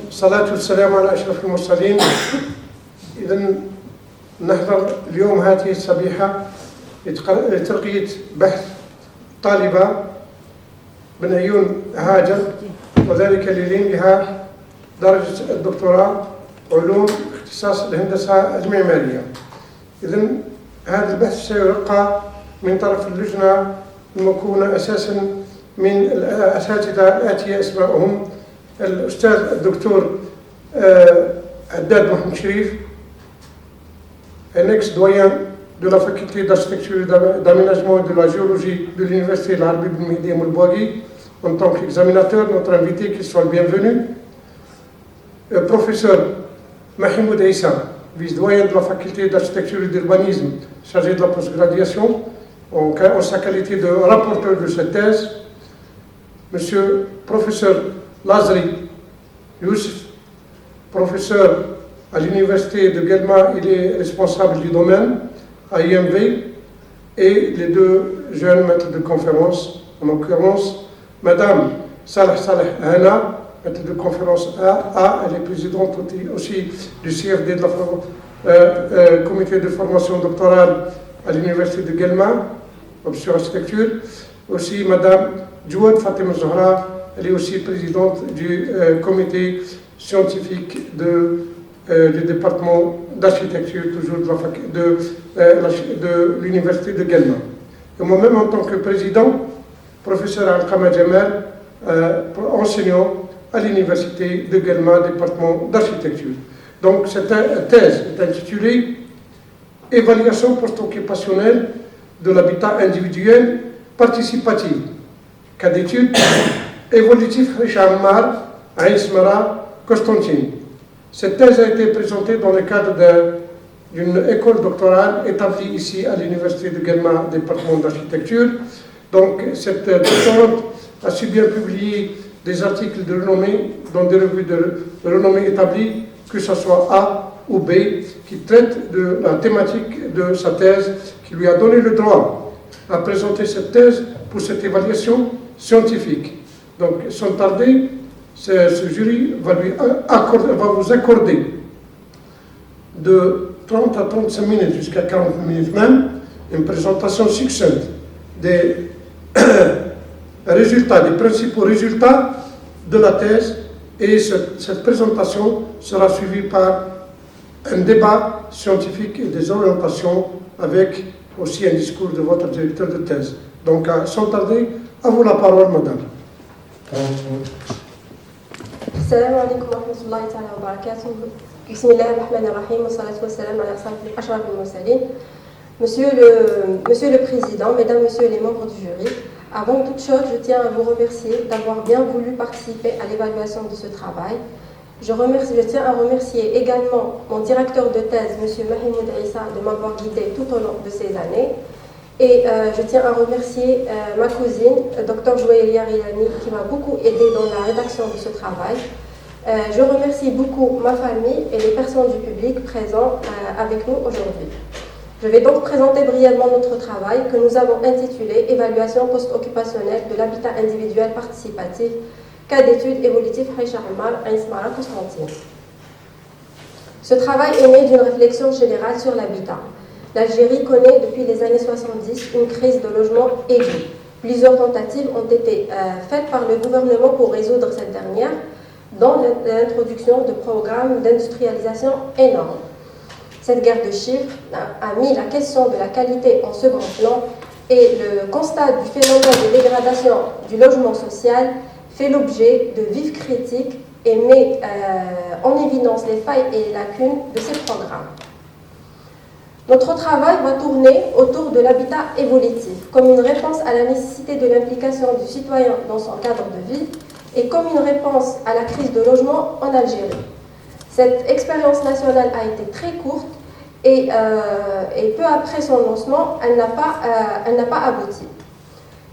الصلاة والسلام على أشرف المرسلين. إذن نحضر اليوم هذه الصبيحة لتلقية بحث طالبة بن عيون هاجر، وذلك للمها درجة الدكتوراه علوم اختصاص الهندسة المعمارية. إذن هذا البحث سيلقى من طرف اللجنة المكونة أساسا من الأساتذة الآتية أسماءهم: الأستاذ الدكتور عداد محمد شريف, un ex-doyen de la faculté d'architecture et d'aménagement et de la géologie de l'université Al-Arabi Ben Mehdi Moulbouaghi, en tant qu'examinateur, notre invité, qu'il soit le bienvenu. Professeur Mahimoud Issa, vice-doyen de la faculté d'architecture et d'urbanisme, chargé de la postgraduation, en sa qualité de rapporteur de cette thèse. Monsieur professeur Lazri Youssef, professeur à l'université de Guelma, il est responsable du domaine à IMV, et les deux jeunes maîtres de conférence, en l'occurrence Madame Salah Hana, maître de conférence A, elle est présidente aussi du CFD de la comité de formation doctorale à l'université de Guelma, option architecture. Aussi Madame Djouad Fatima Zahra, elle est aussi présidente du comité scientifique du département d'architecture, toujours de l'université de Guelma. Et moi-même, en tant que président, professeur Al-Qama Jamal, enseignant à l'université de Guelma, département d'architecture. Donc cette thèse est intitulée « Évaluation post-occupationnelle de l'habitat individuel participatif, cas d'études évolutif Richammar, Aïsmara, Constantine ». Cette thèse a été présentée dans le cadre d'une école doctorale établie ici à l'université de Guelma, département d'architecture. Donc cette doctorante a su bien publier des articles de renommée dans des revues de renommée établies, que ce soit A ou B, qui traitent de la thématique de sa thèse, qui lui a donné le droit à présenter cette thèse pour cette évaluation scientifique. Donc, sans tarder, ce jury va vous accorder de 30 à 35 minutes jusqu'à 40 minutes même une présentation succincte des résultats, des principaux résultats de la thèse, et cette présentation sera suivie par un débat scientifique et des orientations avec aussi un discours de votre directeur de thèse. Donc, sans tarder, à vous la parole, madame. السلام عليكم ورحمة الله تعالى وبركاته. بسم الله الرحمن الرحيم والصلاة والسلام على أشرف المرسلين. Monsieur le Président, Mesdames, Messieurs les membres du jury, avant toute chose, je tiens à vous remercier d'avoir bien voulu participer à l'évaluation de ce travail. Je tiens à remercier également mon directeur de thèse, Monsieur Mahimoud Issa, de m'avoir guidé tout au long de ces années. Et je tiens à remercier ma cousine, Dr Jouailia Rilani, qui m'a beaucoup aidé dans la rédaction de ce travail. Je remercie beaucoup ma famille et les personnes du public présents avec nous aujourd'hui. Je vais donc présenter brièvement notre travail que nous avons intitulé « Évaluation post-occupationnelle de l'habitat individuel participatif, cas d'études évolutives Richammar, Aïsmara, Constantine ». Ce travail est né d'une réflexion générale sur l'habitat. L'Algérie connaît depuis les années 70 une crise de logement aiguë. Plusieurs tentatives ont été faites par le gouvernement pour résoudre cette dernière, dont l'introduction de programmes d'industrialisation énormes. Cette guerre de chiffres a mis la question de la qualité en second plan, et le constat du phénomène de dégradation du logement social fait l'objet de vives critiques et met en évidence les failles et les lacunes de ces programmes. Notre travail va tourner autour de l'habitat évolutif, comme une réponse à la nécessité de l'implication du citoyen dans son cadre de vie et comme une réponse à la crise de logement en Algérie. Cette expérience nationale a été très courte et peu après son lancement, elle n'a pas abouti.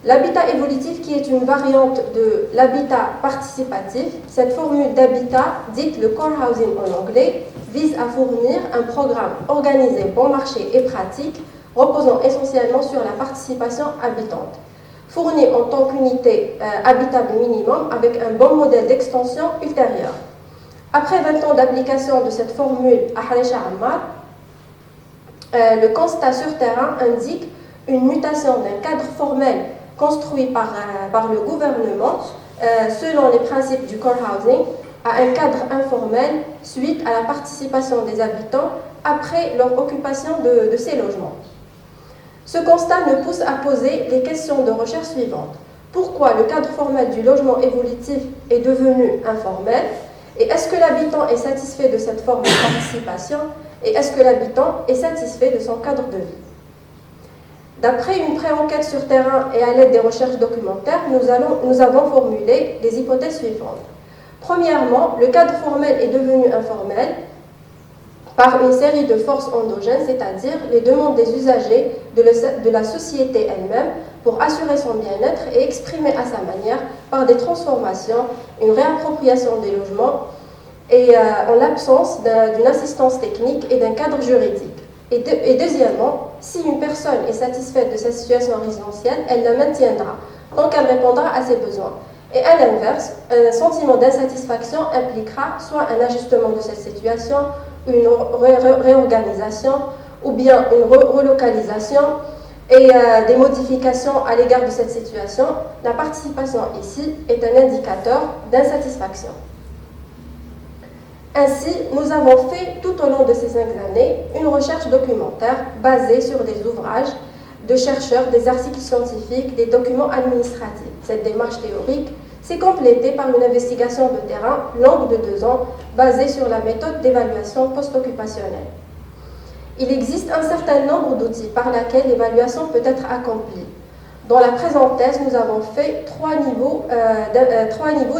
L'habitat évolutif, qui est une variante de l'habitat participatif, cette formule d'habitat, dite le co-housing en anglais, vise à fournir un programme organisé, bon marché et pratique, reposant essentiellement sur la participation habitante, fourni en tant qu'unité habitable minimum avec un bon modèle d'extension ultérieure. Après 20 ans d'application de cette formule à Haracha Ammar, le constat sur terrain indique une mutation d'un cadre formel construit par le gouvernement selon les principes du core housing à un cadre informel suite à la participation des habitants après leur occupation de ces logements. Ce constat nous pousse à poser les questions de recherche suivantes. Pourquoi le cadre formel du logement évolutif est devenu informel? Et est-ce que l'habitant est satisfait de cette forme de participation? Et est-ce que l'habitant est satisfait de son cadre de vie? D'après une pré-enquête sur terrain et à l'aide des recherches documentaires, nous avons formulé les hypothèses suivantes. Premièrement, le cadre formel est devenu informel par une série de forces endogènes, c'est-à-dire les demandes des usagers de la société elle-même pour assurer son bien-être et exprimer à sa manière par des transformations, une réappropriation des logements et en l'absence d'une assistance technique et d'un cadre juridique. Et deuxièmement, si une personne est satisfaite de sa situation résidentielle, elle la maintiendra tant qu'elle répondra à ses besoins. Et à l'inverse, un sentiment d'insatisfaction impliquera soit un ajustement de cette situation, une réorganisation ou bien une relocalisation et des modifications à l'égard de cette situation. La participation ici est un indicateur d'insatisfaction. Ainsi, nous avons fait tout au long de ces 5 années une recherche documentaire basée sur des ouvrages de chercheurs, des articles scientifiques, des documents administratifs. Cette démarche théorique s'est complétée par une investigation de terrain longue de 2 ans basée sur la méthode d'évaluation post-occupationnelle. Il existe un certain nombre d'outils par lesquels l'évaluation peut être accomplie. Dans la présente thèse, nous avons fait 3 niveaux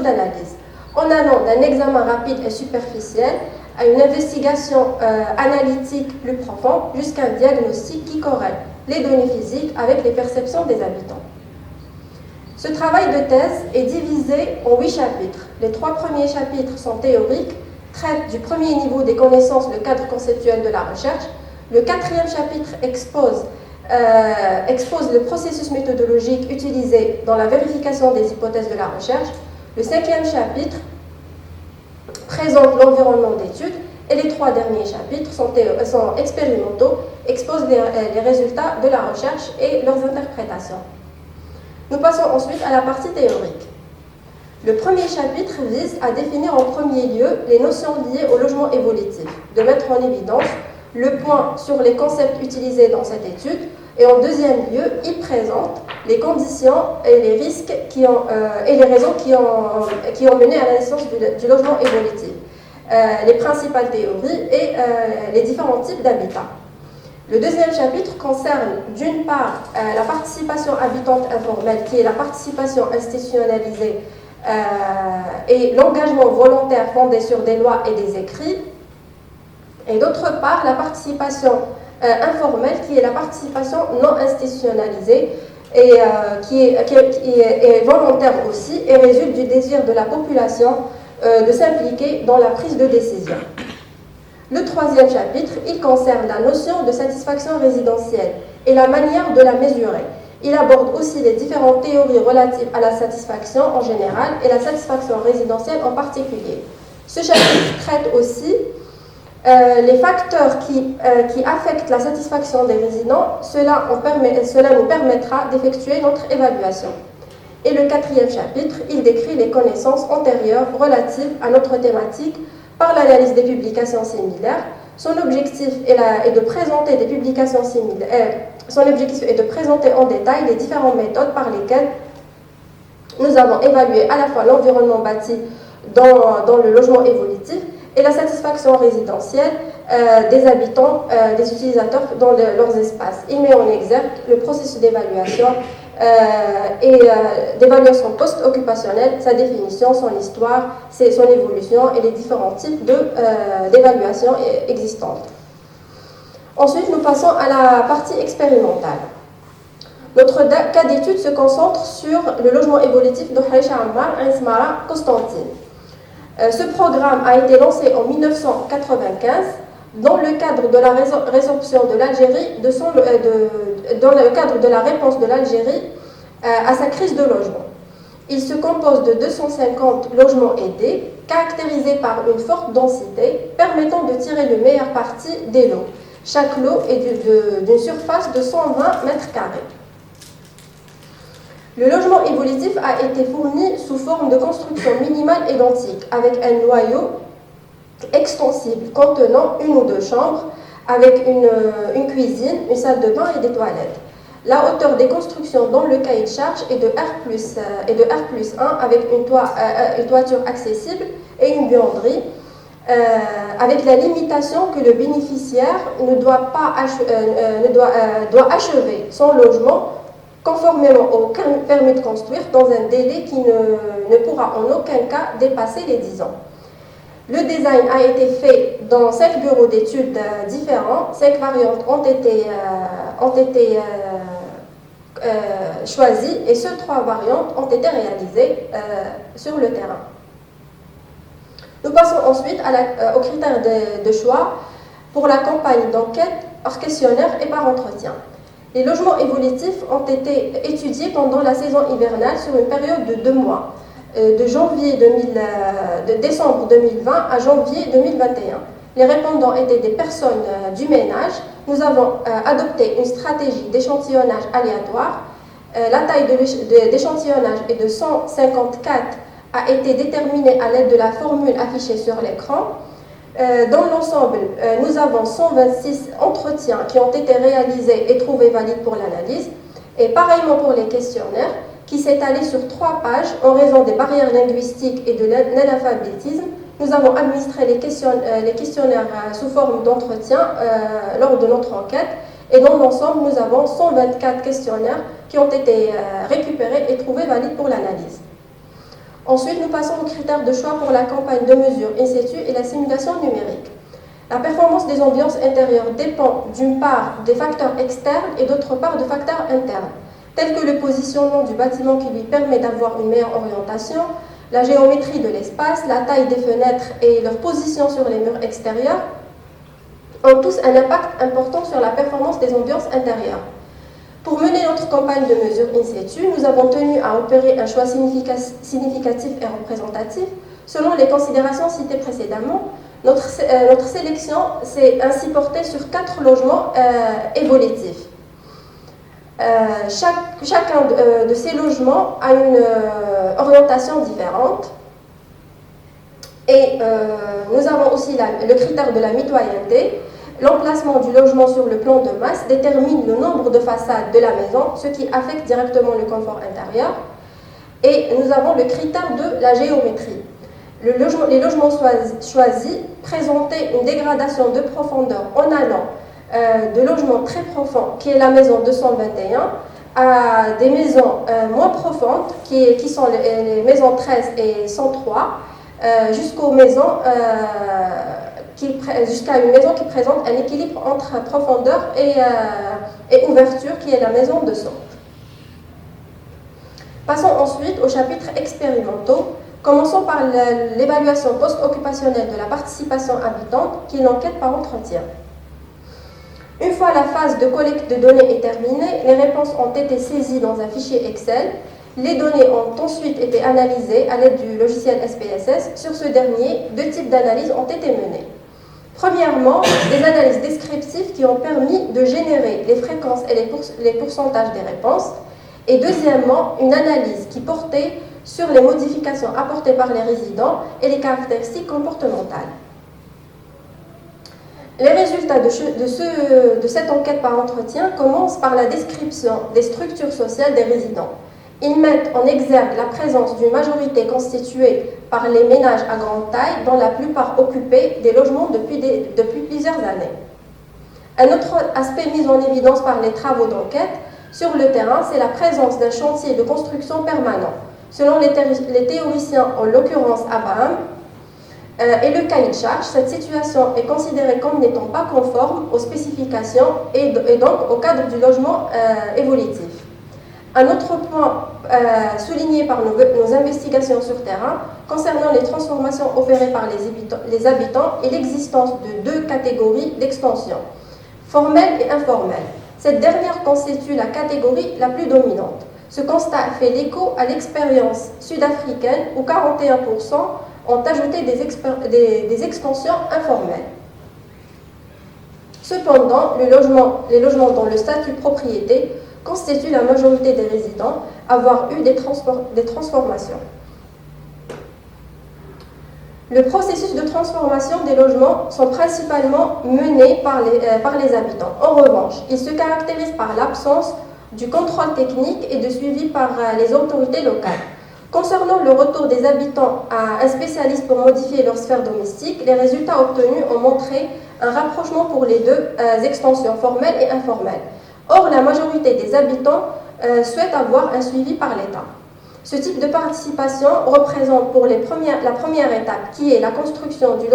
d'analyse. En allant d'un examen rapide et superficiel à une investigation analytique plus profonde jusqu'à un diagnostic qui corrèle les données physiques avec les perceptions des habitants. Ce travail de thèse est divisé en 8 chapitres. Les 3 premiers chapitres sont théoriques, traitent du premier niveau des connaissances, le cadre conceptuel de la recherche. Le 4e chapitre expose le processus méthodologique utilisé dans la vérification des hypothèses de la recherche. Le 5e chapitre présente l'environnement d'étude et les 3 derniers chapitres sont expérimentaux, exposent les résultats de la recherche et leurs interprétations. Nous passons ensuite à la partie théorique. Le premier chapitre vise à définir en premier lieu les notions liées au logement évolutif, de mettre en évidence le point sur les concepts utilisés dans cette étude, et en deuxième lieu, il présente les conditions et les risques et les raisons qui ont mené à la naissance du logement évolutif, les principales théories et les différents types d'habitat. Le deuxième chapitre concerne d'une part la participation habitante informelle, qui est la participation institutionnalisée et l'engagement volontaire fondé sur des lois et des écrits, et d'autre part la participation informelle, qui est la participation non institutionnalisée et qui est volontaire aussi et résulte du désir de la population de s'impliquer dans la prise de décision. Le troisième chapitre, il concerne la notion de satisfaction résidentielle et la manière de la mesurer. Il aborde aussi les différentes théories relatives à la satisfaction en général et la satisfaction résidentielle en particulier. Ce chapitre traite aussi les facteurs qui affectent la satisfaction des résidents. Cela nous permettra d'effectuer notre évaluation. Et le 4e chapitre, il décrit les connaissances antérieures relatives à notre thématique par l'analyse des publications similaires. Son objectif est de présenter des publications similaires. Son objectif est de présenter en détail les différentes méthodes par lesquelles nous avons évalué à la fois l'environnement bâti dans le logement évolutif et la satisfaction résidentielle des habitants, des utilisateurs dans leurs espaces. Il met en exergue le processus d'évaluation et d'évaluation post-occupationnelle, sa définition, son histoire, son évolution et les différents types d'évaluation existantes. Ensuite, nous passons à la partie expérimentale. Notre cas d'étude se concentre sur le logement évolutif de Haracha Ammar, Ismara, Constantine. Ce programme a été lancé en 1995 dans le cadre de la résorption de l'Algérie, dans le cadre de la réponse de l'Algérie à sa crise de logement. Il se compose de 250 logements aidés, caractérisés par une forte densité, permettant de tirer le meilleur parti des lots. Chaque lot est d'une surface de 120 mètres carrés. Le logement évolutif a été fourni sous forme de construction minimale identique, avec un noyau extensible contenant une ou deux chambres, avec une cuisine, une salle de bain et des toilettes. La hauteur des constructions dans le cahier de charge est de R+1 avec une toiture accessible et une buanderie, avec la limitation que le bénéficiaire doit achever son logement conformément au permis de construire dans un délai qui ne pourra en aucun cas dépasser les 10 ans. Le design a été fait dans 5 bureaux d'études différents. 5 variantes ont été choisies et ces 3 variantes ont été réalisées sur le terrain. Nous passons ensuite aux critères de choix pour la campagne d'enquête par questionnaire et par entretien. Les logements évolutifs ont été étudiés pendant la saison hivernale sur une période de 2 mois, de décembre 2020 à janvier 2021. Les répondants étaient des personnes du ménage. Nous avons adopté une stratégie d'échantillonnage aléatoire. La taille d'échantillonnage est de 154, a été déterminée à l'aide de la formule affichée sur l'écran. Dans l'ensemble, nous avons 126 entretiens qui ont été réalisés et trouvés valides pour l'analyse. Et pareillement pour les questionnaires, qui s'étalait sur 3 pages en raison des barrières linguistiques et de l'analphabétisme. Nous avons administré les questionnaires sous forme d'entretien lors de notre enquête. Et dans l'ensemble, nous avons 124 questionnaires qui ont été récupérés et trouvés valides pour l'analyse. Ensuite, nous passons aux critères de choix pour la campagne de mesure in situ et la simulation numérique. La performance des ambiances intérieures dépend d'une part des facteurs externes et d'autre part de facteurs internes, tels que le positionnement du bâtiment qui lui permet d'avoir une meilleure orientation, la géométrie de l'espace, la taille des fenêtres et leur position sur les murs extérieurs, ont tous un impact important sur la performance des ambiances intérieures. Pour mener notre campagne de mesure in situ, nous avons tenu à opérer un choix significatif et représentatif selon les considérations citées précédemment. Notre sélection s'est ainsi portée sur 4 logements évolutifs. Chacun de ces logements a une orientation différente. Et nous avons aussi le critère de la mitoyenneté. L'emplacement du logement sur le plan de masse détermine le nombre de façades de la maison, ce qui affecte directement le confort intérieur. Et nous avons le critère de la géométrie. Les logements choisis présentaient une dégradation de profondeur en allant de logements très profonds, qui est la maison 221, à des maisons moins profondes, qui sont les maisons 13 et 103, jusqu'à une maison qui présente un équilibre entre profondeur et ouverture, qui est la maison de 100. Passons ensuite au chapitre expérimentaux. Commençons par l'évaluation post-occupationnelle de la participation habitante, qui est l'enquête par entretien. Une fois la phase de collecte de données est terminée, les réponses ont été saisies dans un fichier Excel. Les données ont ensuite été analysées à l'aide du logiciel SPSS. Sur ce dernier, 2 types d'analyses ont été menées. Premièrement, des analyses descriptives qui ont permis de générer les fréquences et les pourcentages des réponses. Et deuxièmement, une analyse qui portait sur les modifications apportées par les résidents et les caractéristiques comportementales. Les résultats de cette enquête par entretien commencent par la description des structures sociales des résidents. Ils mettent en exergue la présence d'une majorité constituée par les ménages à grande taille, dont la plupart occupaient des logements depuis plusieurs années. Un autre aspect mis en évidence par les travaux d'enquête sur le terrain, c'est la présence d'un chantier de construction permanent. Selon les théoriciens, en l'occurrence Abraham, et le cahier de charge, cette situation est considérée comme n'étant pas conforme aux spécifications et donc au cadre du logement évolutif. Un autre point souligné par nos investigations sur terrain concernant les transformations opérées par les habitants et l'existence de 2 catégories d'extension, formelle et informelle. Cette dernière constitue la catégorie la plus dominante. Ce constat fait l'écho à l'expérience sud-africaine où 41% ont ajouté des extensions informelles. Cependant, les logements dont le statut propriété constituent la majorité des résidents avoir eu des transformations. Le processus de transformation des logements sont principalement menés par les habitants. En revanche, ils se caractérisent par l'absence du contrôle technique et de suivi par les autorités locales. Concernant le retour des habitants à un spécialiste pour modifier leur sphère domestique, les résultats obtenus ont montré un rapprochement pour les deux extensions formelles et informelles. Or, la majorité des habitants souhaitent avoir un suivi par l'État. Ce type de participation représente pour la première étape, qui est la construction du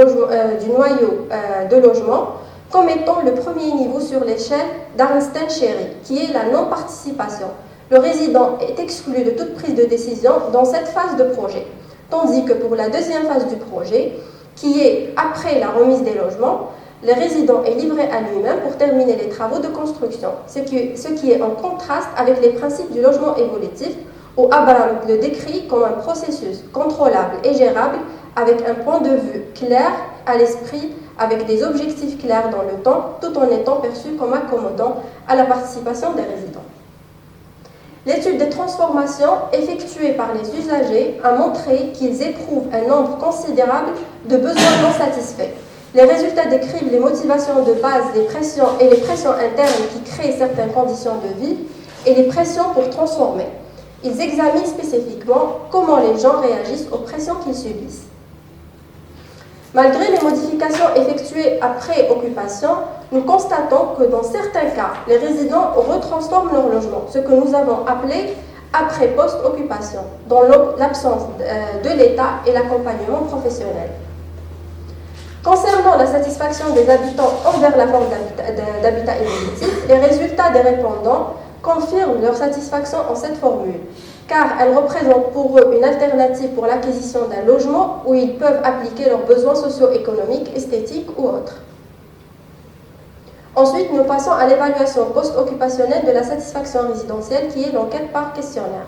noyau de logement, comme étant le premier niveau sur l'échelle d'Arnstein-Cherry, qui est la non-participation. Le résident est exclu de toute prise de décision dans cette phase de projet, tandis que pour la deuxième phase du projet, qui est après la remise des logements, le résident est livré à lui-même pour terminer les travaux de construction, ce qui est en contraste avec les principes du logement évolutif, où Abraham le décrit comme un processus contrôlable et gérable avec un point de vue clair à l'esprit, avec des objectifs clairs dans le temps, tout en étant perçu comme accommodant à la participation des résidents. L'étude des transformations effectuée par les usagers a montré qu'ils éprouvent un nombre considérable de besoins non satisfaits. Les résultats décrivent les motivations de base, les pressions internes qui créent certaines conditions de vie et les pressions pour transformer. Ils examinent spécifiquement comment les gens réagissent aux pressions qu'ils subissent. Malgré les modifications effectuées après occupation, nous constatons que dans certains cas, les résidents retransforment leur logement, ce que nous avons appelé après post-occupation, dans l'absence de l'État et l'accompagnement professionnel. Concernant la satisfaction des habitants envers la forme d'habitat évolutif, les résultats des répondants confirment leur satisfaction en cette formule, car elle représente pour eux une alternative pour l'acquisition d'un logement où ils peuvent appliquer leurs besoins socio-économiques, esthétiques ou autres. Ensuite, nous passons à l'évaluation post-occupationnelle de la satisfaction résidentielle, qui est l'enquête par questionnaire.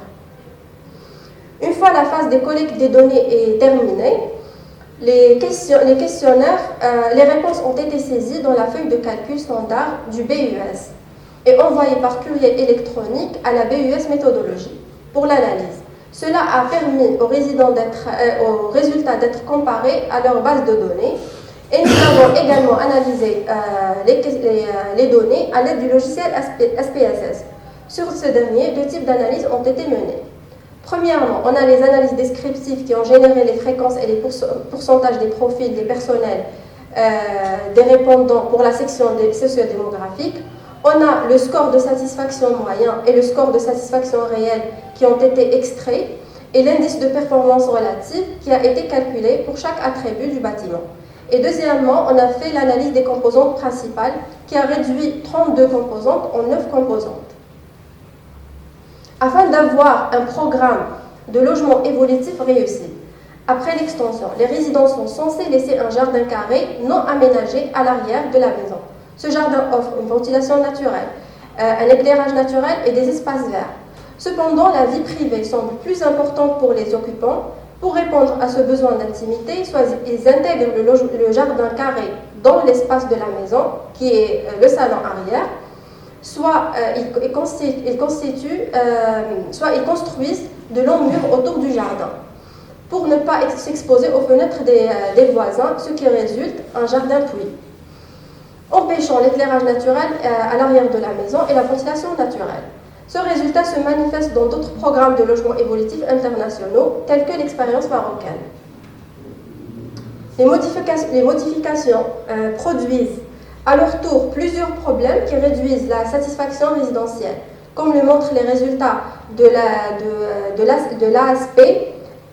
Une fois la phase des collectes des données est terminée, les réponses ont été saisies dans la feuille de calcul standard du BUS et envoyées par courrier électronique à la BUS méthodologie pour l'analyse. Cela a permis aux résultats d'être comparés à leur base de données et nous avons également analysé les données à l'aide du logiciel SPSS. Sur ce dernier, deux types d'analyses ont été menées. Premièrement, on a les analyses descriptives qui ont généré les fréquences et les pourcentages des profils des personnels des répondants pour la section sociodémographique. On a le score de satisfaction moyen et le score de satisfaction réel qui ont été extraits et l'indice de performance relative qui a été calculé pour chaque attribut du bâtiment. Et deuxièmement, on a fait l'analyse des composantes principales qui a réduit 32 composantes en 9 composantes. Afin d'avoir un programme de logement évolutif réussi, après l'extension, les résidents sont censés laisser un jardin carré non aménagé à l'arrière de la maison. Ce jardin offre une ventilation naturelle, un éclairage naturel et des espaces verts. Cependant, la vie privée semble plus importante pour les occupants. Pour répondre à ce besoin d'intimité, soit ils intègrent le jardin carré dans l'espace de la maison, qui est le salon arrière, soit ils construisent de longs murs autour du jardin pour ne pas s'exposer aux fenêtres des voisins, ce qui résulte un jardin puits, empêchant l'éclairage naturel à l'arrière de la maison et la ventilation naturelle. Ce résultat se manifeste dans d'autres programmes de logement évolutif internationaux, tels que l'expérience marocaine. Les modifications produisent à leur tour plusieurs problèmes qui réduisent la satisfaction résidentielle, comme le montrent les résultats de l'ASP.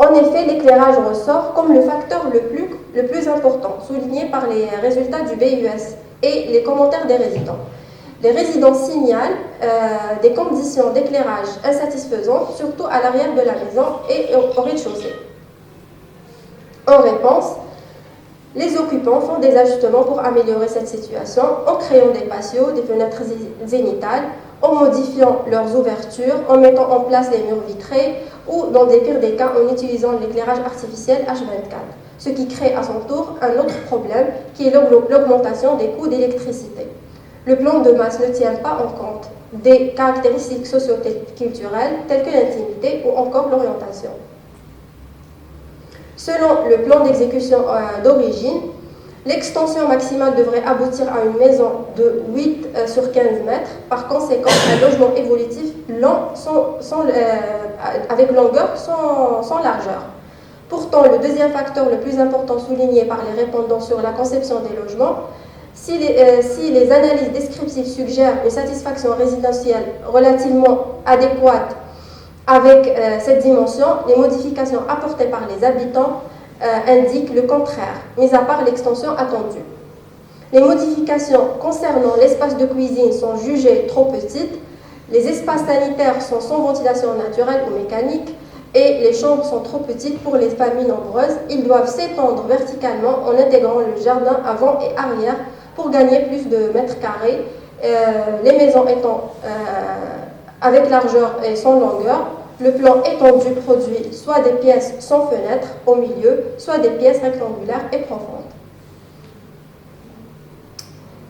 En effet, l'éclairage ressort comme le facteur le plus important, souligné par les résultats du BUS et les commentaires des résidents. Les résidents signalent des conditions d'éclairage insatisfaisantes, surtout à l'arrière de la maison et au rez-de-chaussée. En réponse, les occupants font des ajustements pour améliorer cette situation en créant des patios, des fenêtres zénithales, en modifiant leurs ouvertures, en mettant en place les murs vitrés ou, dans des pires des cas, en utilisant l'éclairage artificiel H24, ce qui crée à son tour un autre problème qui est l'augmentation des coûts d'électricité. Le plan de masse ne tient pas en compte des caractéristiques socio-culturelles telles que l'intimité ou encore l'orientation. Selon le plan d'exécution d'origine, l'extension maximale devrait aboutir à une maison de 8 sur 15 mètres, par conséquent un logement évolutif lent avec longueur sans largeur. Pourtant, le deuxième facteur le plus important souligné par les répondants sur la conception des logements, si les analyses descriptives suggèrent une satisfaction résidentielle relativement adéquate avec cette dimension, les modifications apportées par les habitants indiquent le contraire, mis à part l'extension attendue. Les modifications concernant l'espace de cuisine sont jugées trop petites, les espaces sanitaires sont sans ventilation naturelle ou mécanique, et les chambres sont trop petites pour les familles nombreuses. Ils doivent s'étendre verticalement en intégrant le jardin avant et arrière pour gagner plus de mètres carrés, les maisons étant avec largeur et sans longueur. Le plan étendu produit soit des pièces sans fenêtre au milieu, soit des pièces rectangulaires et profondes.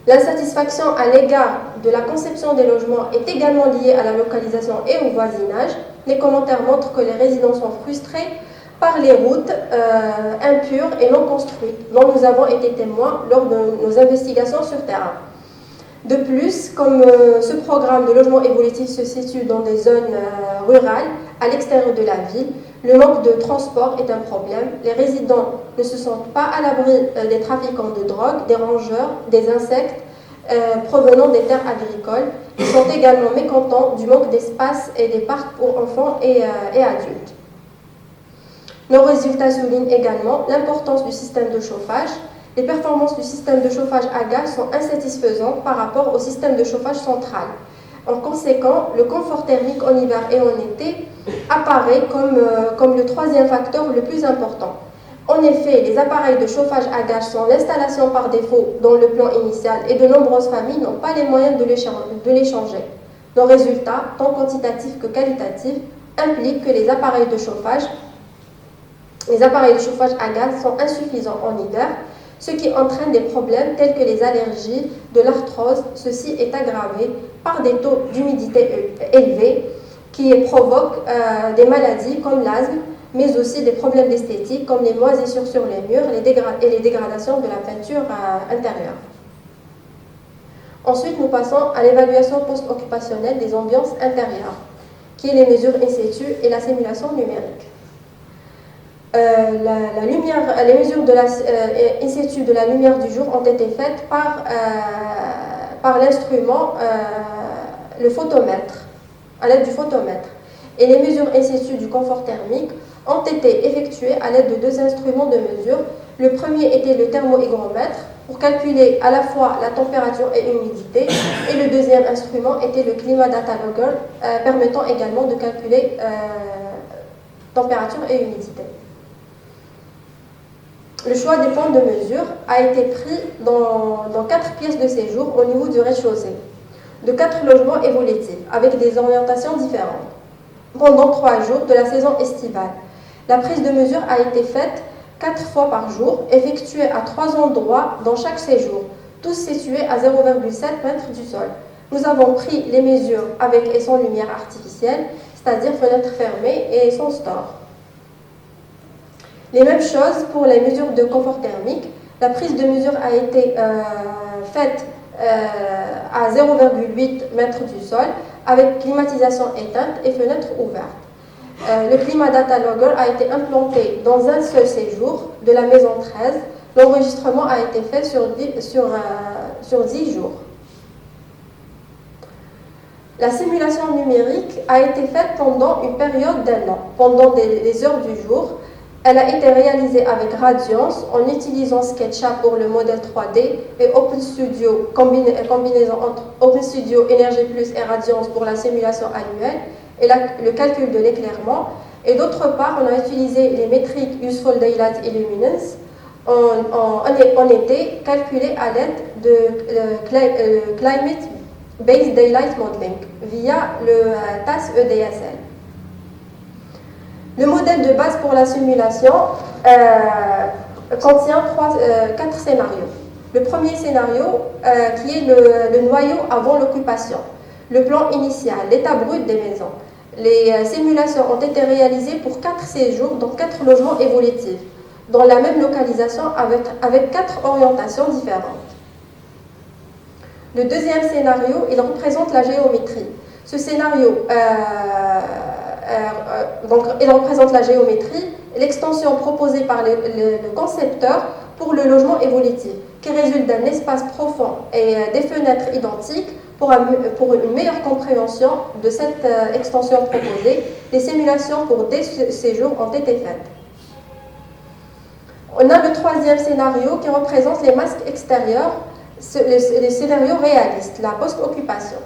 L'insatisfaction à l'égard de la conception des logements est également liée à la localisation et au voisinage. Les commentaires montrent que les résidents sont frustrés par les routes impures et non construites, dont nous avons été témoins lors de nos investigations sur terrain. De plus, comme ce programme de logement évolutif se situe dans des zones rurales, à l'extérieur de la ville, le manque de transport est un problème. Les résidents ne se sentent pas à l'abri des trafiquants de drogue, des rongeurs, des insectes provenant des terres agricoles. Ils sont également mécontents du manque d'espace et des parcs pour enfants et adultes. Nos résultats soulignent également l'importance du système de chauffage. Les performances du système de chauffage à gaz sont insatisfaisantes par rapport au système de chauffage central. En conséquent, le confort thermique en hiver et en été apparaît comme le troisième facteur le plus important. En effet, les appareils de chauffage à gaz sont l'installation par défaut dans le plan initial et de nombreuses familles n'ont pas les moyens de les changer. Nos résultats, tant quantitatifs que qualitatifs, impliquent que les appareils de chauffage à gaz sont insuffisants en hiver, ce qui entraîne des problèmes tels que les allergies, de l'arthrose. Ceci est aggravé par des taux d'humidité élevés qui provoquent des maladies comme l'asthme, mais aussi des problèmes d'esthétique comme les moisissures sur les murs et les dégradations de la peinture intérieure. Ensuite, nous passons à l'évaluation post-occupationnelle des ambiances intérieures, qui est les mesures in situ et la simulation numérique. Les mesures in situ de la lumière du jour ont été faites par l'instrument, le photomètre, à l'aide du photomètre. Et les mesures in situ du confort thermique ont été effectuées à l'aide de deux instruments de mesure. Le premier était le thermohygromètre pour calculer à la fois la température et l'humidité, et le deuxième instrument était le climat data logger permettant également de calculer température et humidité. Le choix des points de mesure a été pris dans 4 pièces de séjour au niveau du rez-de-chaussée, de 4 logements évolutifs, avec des orientations différentes, pendant 3 jours de la saison estivale. La prise de mesure a été faite 4 fois par jour, effectuée à 3 endroits dans chaque séjour, tous situés à 0,7 mètres du sol. Nous avons pris les mesures avec et sans lumière artificielle, c'est-à-dire fenêtres fermées et sans store. Les mêmes choses pour les mesures de confort thermique. La prise de mesure a été faite à 0,8 mètres du sol avec climatisation éteinte et fenêtres ouvertes. Le climat data logger a été implanté dans un seul séjour de la maison 13. L'enregistrement a été fait sur 10 jours. La simulation numérique a été faite pendant une période d'1 an, pendant les heures du jour. Elle a été réalisée avec Radiance en utilisant SketchUp pour le modèle 3D et OpenStudio, combinaison entre OpenStudio, Energy Plus et Radiance pour la simulation annuelle et le calcul de l'éclairement. Et d'autre part, on a utilisé les métriques Useful Daylight Illuminance en été calculées à l'aide de Climate Base Daylight Modeling via le TAS EDSL. Le modèle de base pour la simulation contient 4 scénarios. Le premier scénario qui est le noyau avant l'occupation, le plan initial, l'état brut des maisons. Les simulations ont été réalisées pour 4 séjours dans 4 logements évolutifs, dans la même localisation avec 4 orientations différentes. Le deuxième scénario, il représente la géométrie. Ce scénario, il représente la géométrie, l'extension proposée par le concepteur pour le logement évolutif, qui résulte d'un espace profond et des fenêtres identiques. Pour une meilleure compréhension de cette extension proposée, les simulations pour des séjours ont été faites. On a le troisième scénario qui représente les masques extérieurs, le scénario réaliste, la post-occupation.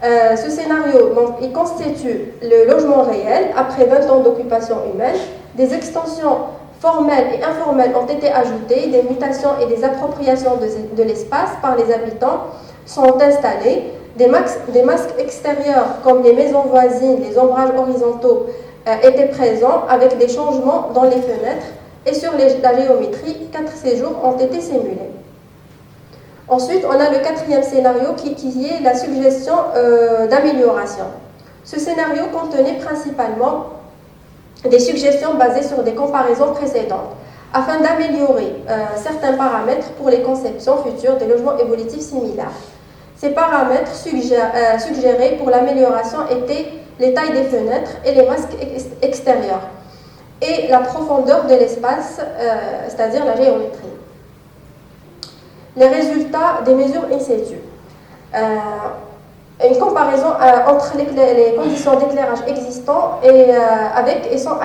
Ce scénario, donc, il constitue le logement réel après 20 ans d'occupation humaine. Des extensions formelles et informelles ont été ajoutées, des mutations et des appropriations de l'espace par les habitants sont installés, des masques extérieurs comme les maisons voisines, les ombrages horizontaux étaient présents avec des changements dans les fenêtres et sur la géométrie, 4 séjours ont été simulés. Ensuite, on a le quatrième scénario qui est la suggestion d'amélioration. Ce scénario contenait principalement des suggestions basées sur des comparaisons précédentes afin d'améliorer certains paramètres pour les conceptions futures des logements évolutifs similaires. Ces paramètres suggérés pour l'amélioration étaient les tailles des fenêtres et les masques extérieurs et la profondeur de l'espace, c'est-à-dire la géométrie. Les résultats des mesures in situ. Une comparaison entre les conditions d'éclairage existants et sans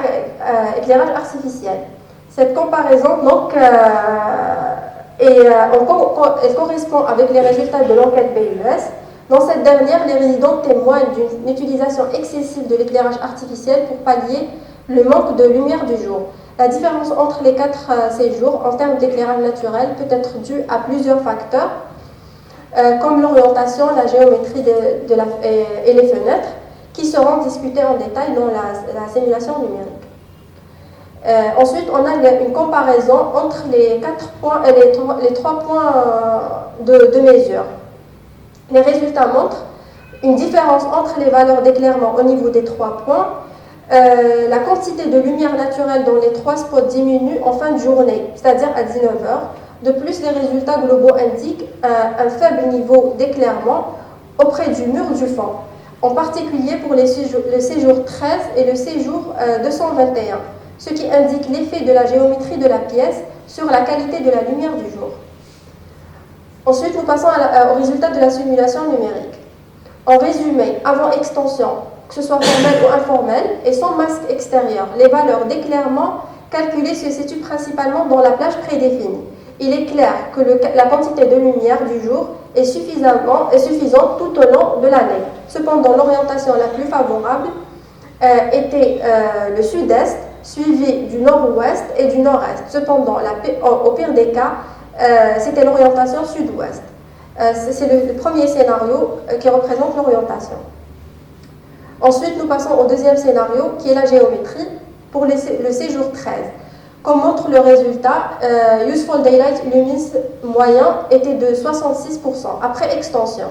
éclairage artificiel. Cette comparaison, donc, elle correspond avec les résultats de l'enquête BUS. Dans cette dernière, les résidents témoignent d'une utilisation excessive de l'éclairage artificiel pour pallier le manque de lumière du jour. La différence entre les 4 séjours en termes d'éclairage naturel peut être due à plusieurs facteurs, comme l'orientation, la géométrie et les fenêtres, qui seront discutés en détail dans la simulation numérique. Ensuite, on a une comparaison entre les 3 points de mesure. Les résultats montrent une différence entre les valeurs d'éclairement au niveau des 3 points. La quantité de lumière naturelle dans les 3 spots diminue en fin de journée, c'est-à-dire à 19h. De plus, les résultats globaux indiquent un faible niveau d'éclairement auprès du mur du fond, en particulier pour le séjour 13 et le séjour 221, ce qui indique l'effet de la géométrie de la pièce sur la qualité de la lumière du jour. Ensuite, nous passons aux résultats de la simulation numérique. En résumé, avant extension, que ce soit formel ou informel, et sans masque extérieur, les valeurs d'éclairement calculées se situent principalement dans la plage prédéfinie. Il est clair que la quantité de lumière du jour est suffisante tout au long de l'année. Cependant, l'orientation la plus favorable était le sud-est, suivi du nord-ouest et du nord-est. Cependant, au pire des cas, c'était l'orientation sud-ouest. C'est le premier scénario qui représente l'orientation. Ensuite, nous passons au deuxième scénario, qui est la géométrie, pour le séjour 13. Comme montre le résultat, Useful Daylight Luminance moyen était de 66% après extension,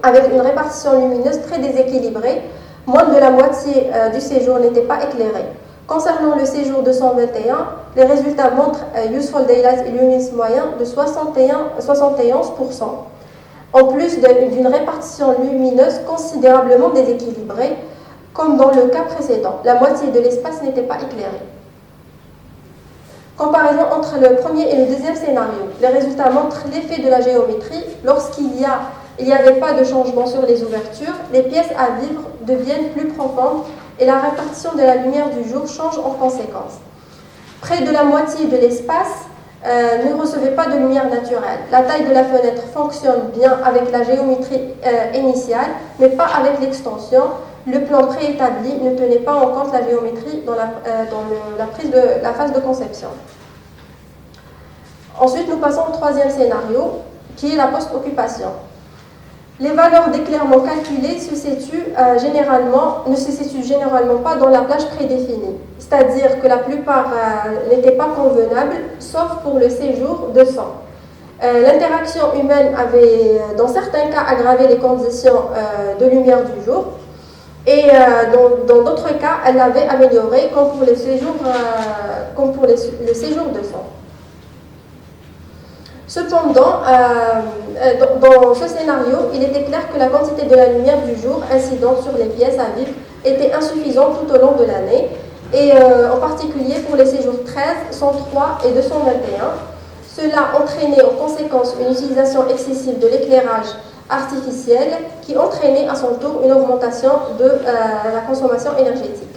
avec une répartition lumineuse très déséquilibrée. Moins de la moitié du séjour n'était pas éclairé. Concernant le séjour 221, les résultats montrent Useful Daylight Luminance moyen de 71%. En plus d'une répartition lumineuse considérablement déséquilibrée, comme dans le cas précédent. La moitié de l'espace n'était pas éclairé. Comparaison entre le premier et le deuxième scénario. Les résultats montrent l'effet de la géométrie. Lorsqu'il n'y avait pas de changement sur les ouvertures, les pièces à vivre deviennent plus profondes et la répartition de la lumière du jour change en conséquence. Près de la moitié de l'espace ne recevait pas de lumière naturelle. La taille de la fenêtre fonctionne bien avec la géométrie initiale, mais pas avec l'extension. Le plan préétabli ne tenait pas en compte la géométrie dans la phase de conception. Ensuite, nous passons au troisième scénario, qui est la post-occupation. Les valeurs d'éclairement calculées ne se situent généralement pas dans la plage prédéfinie, c'est-à-dire que la plupart n'étaient pas convenables, sauf pour le séjour de sang. L'interaction humaine avait, dans certains cas, aggravé les conditions de lumière du jour, et dans d'autres cas, elle l'avait amélioré, comme pour le séjour de sang. Cependant, dans ce scénario, il était clair que la quantité de la lumière du jour incidente sur les pièces à vivre était insuffisante tout au long de l'année, et en particulier pour les séjours 13, 103 et 221. Cela entraînait en conséquence une utilisation excessive de l'éclairage artificiel qui entraînait à son tour une augmentation de la consommation énergétique.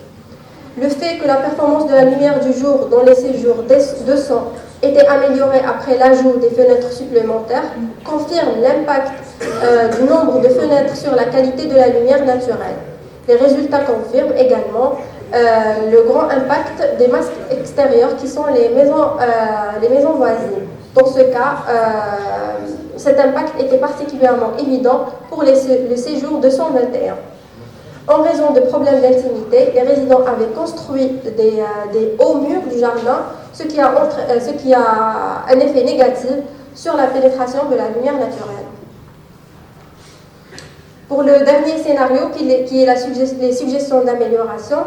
Le fait que la performance de la lumière du jour dans les séjours 200 était améliorée après l'ajout des fenêtres supplémentaires confirme l'impact du nombre de fenêtres sur la qualité de la lumière naturelle. Les résultats confirment également le grand impact des masques extérieurs qui sont les maisons voisines. Dans ce cas, cet impact était particulièrement évident pour le séjour 221. En raison de problèmes d'intimité, les résidents avaient construit des hauts murs du jardin, ce qui a un effet négatif sur la pénétration de la lumière naturelle. Pour le dernier scénario, qui est les suggestions d'amélioration,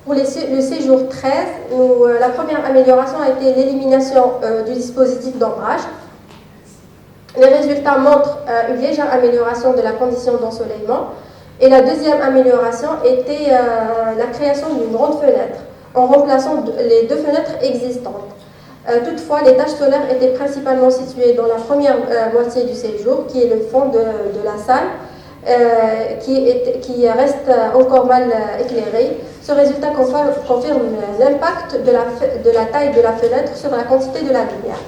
pour le séjour 13, la première amélioration a été l'élimination du dispositif d'ombrage. Les résultats montrent une légère amélioration de la condition d'ensoleillement. Et la deuxième amélioration était la création d'une grande fenêtre, en remplaçant les deux fenêtres existantes. Toutefois, les taches solaires étaient principalement situées dans la première moitié du séjour, qui est le fond de la salle, qui reste encore mal éclairée. Ce résultat confirme l'impact de la taille de la fenêtre sur la quantité de la lumière.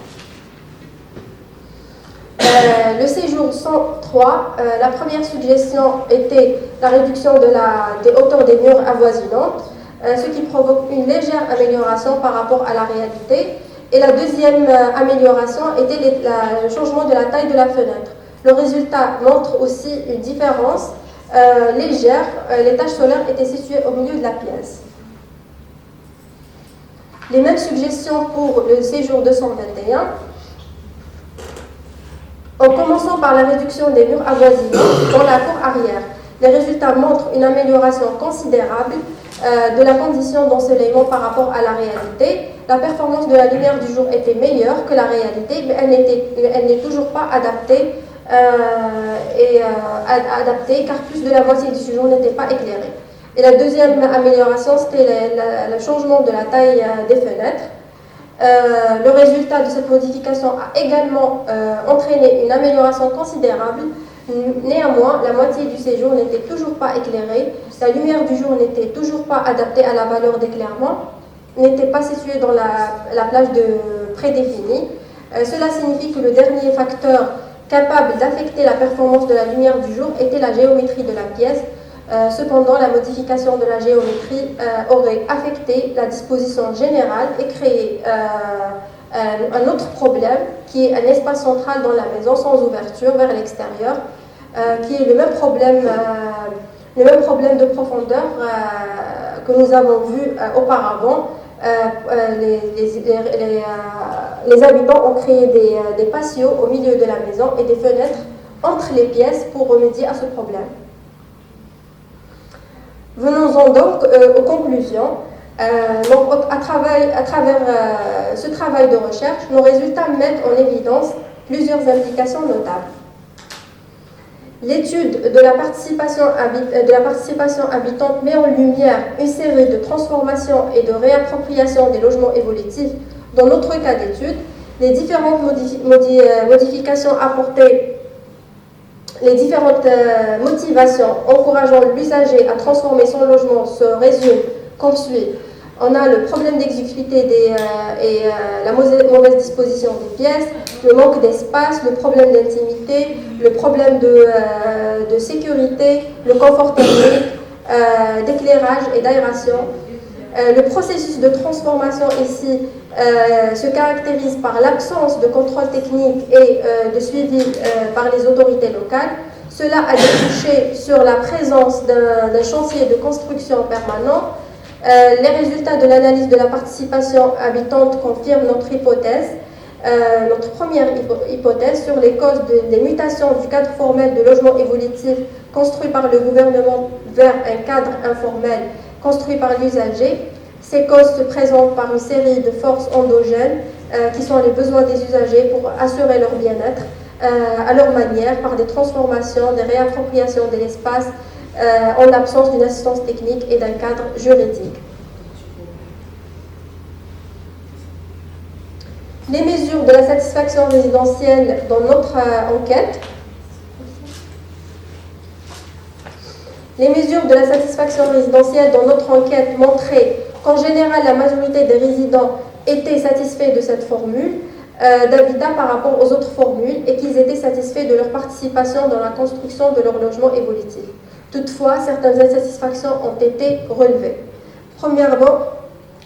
Le séjour 103, la première suggestion était la réduction des hauteurs des murs avoisinantes, ce qui provoque une légère amélioration par rapport à la réalité. Et la deuxième amélioration était le changement de la taille de la fenêtre. Le résultat montre aussi une différence légère. Les taches solaires étaient situées au milieu de la pièce. Les mêmes suggestions pour le séjour 221. En commençant par la réduction des murs avoisinants dans la cour arrière, les résultats montrent une amélioration considérable de la condition d'ensoleillement par rapport à la réalité. La performance de la lumière du jour était meilleure que la réalité, mais elle n'est toujours pas adaptée, car plus de la moitié du jour n'était pas éclairée. Et la deuxième amélioration, c'était le changement de la taille des fenêtres. Le résultat de cette modification a également entraîné une amélioration considérable. Néanmoins, la moitié du séjour n'était toujours pas éclairée, la lumière du jour n'était toujours pas adaptée à la valeur d'éclairement, n'était pas située dans la plage prédéfinie. Cela signifie que le dernier facteur capable d'affecter la performance de la lumière du jour était la géométrie de la pièce. Cependant, la modification de la géométrie aurait affecté la disposition générale et créé un autre problème, qui est un espace central dans la maison sans ouverture vers l'extérieur, qui est le même problème de profondeur que nous avons vu auparavant. Les habitants ont créé des patios au milieu de la maison et des fenêtres entre les pièces pour remédier à ce problème. Venons-en donc aux conclusions. À travers ce travail de recherche, nos résultats mettent en évidence plusieurs implications notables. L'étude de la participation habitante met en lumière une série de transformations et de réappropriations des logements évolutifs. Dans notre cas d'étude, les différentes modifications apportées, les différentes motivations encourageant l'usager à transformer son logement se résument comme suit. On a le problème d'exiguïté et la mauvaise disposition des pièces, le manque d'espace, le problème d'intimité, le problème de sécurité, le confort thermique, d'éclairage et d'aération. Le processus de transformation ici se caractérise par l'absence de contrôle technique et de suivi par les autorités locales, Cela a débouché sur la présence d'un chantier de construction permanent. Les résultats de l'analyse de la participation habitante confirment notre hypothèse, notre première hypothèse sur les causes des mutations du cadre formel de logement évolutif construit par le gouvernement vers un cadre informel construit par l'usager. Ces causes se présentent par une série de forces endogènes qui sont les besoins des usagers pour assurer leur bien-être à leur manière par des transformations, des réappropriations de l'espace en l'absence d'une assistance technique et d'un cadre juridique. Les mesures de la satisfaction résidentielle dans notre enquête. Les mesures de la satisfaction résidentielle dans notre enquête montraient qu'en général, la majorité des résidents étaient satisfaits de cette formule d'habitat par rapport aux autres formules et qu'ils étaient satisfaits de leur participation dans la construction de leur logement évolutif. Toutefois, certaines insatisfactions ont été relevées. Premièrement,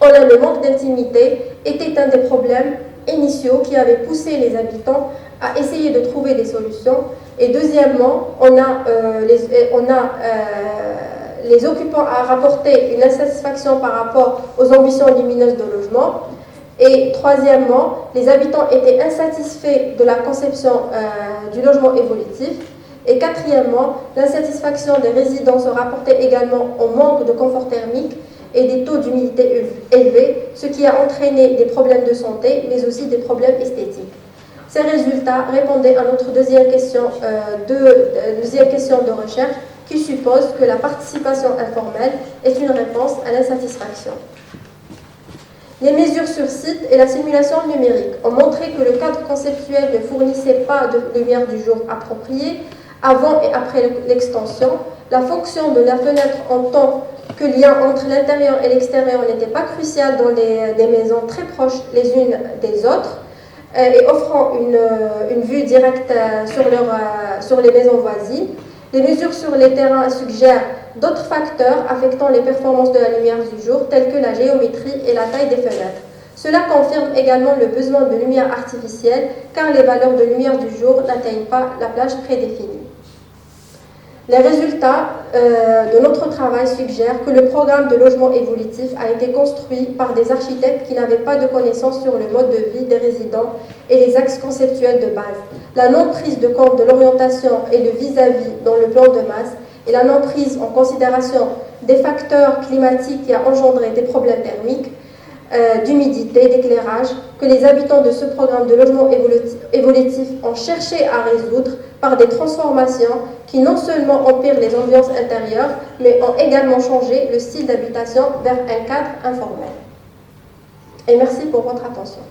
le manque d'intimité était un des problèmes initiaux qui avaient poussé les habitants à essayer de trouver des solutions. Et deuxièmement, les occupants à rapporter une insatisfaction par rapport aux ambitions lumineuses de logement. Et troisièmement, les habitants étaient insatisfaits de la conception du logement évolutif. Et quatrièmement, l'insatisfaction des résidents se rapportait également au manque de confort thermique et des taux d'humidité élevés, ce qui a entraîné des problèmes de santé, mais aussi des problèmes esthétiques. Ces résultats répondaient à notre deuxième question de recherche, qui suppose que la participation informelle est une réponse à l'insatisfaction. Les mesures sur site et la simulation numérique ont montré que le cadre conceptuel ne fournissait pas de lumière du jour appropriée avant et après l'extension. La fonction de la fenêtre en tant que lien entre l'intérieur et l'extérieur n'était pas cruciale dans des maisons très proches les unes des autres et offrant une vue directe sur les maisons voisines. Les mesures sur les terrains suggèrent d'autres facteurs affectant les performances de la lumière du jour, tels que la géométrie et la taille des fenêtres. Cela confirme également le besoin de lumière artificielle, car les valeurs de lumière du jour n'atteignent pas la plage prédéfinie. Les résultats de notre travail suggèrent que le programme de logement évolutif a été construit par des architectes qui n'avaient pas de connaissances sur le mode de vie des résidents et les axes conceptuels de base. La non-prise de compte de l'orientation et le vis-à-vis dans le plan de masse et la non-prise en considération des facteurs climatiques qui a engendré des problèmes thermiques, d'humidité, d'éclairage, que les habitants de ce programme de logement évolutif ont cherché à résoudre par des transformations qui non seulement empirent les ambiances intérieures, mais ont également changé le style d'habitation vers un cadre informel. Et merci pour votre attention.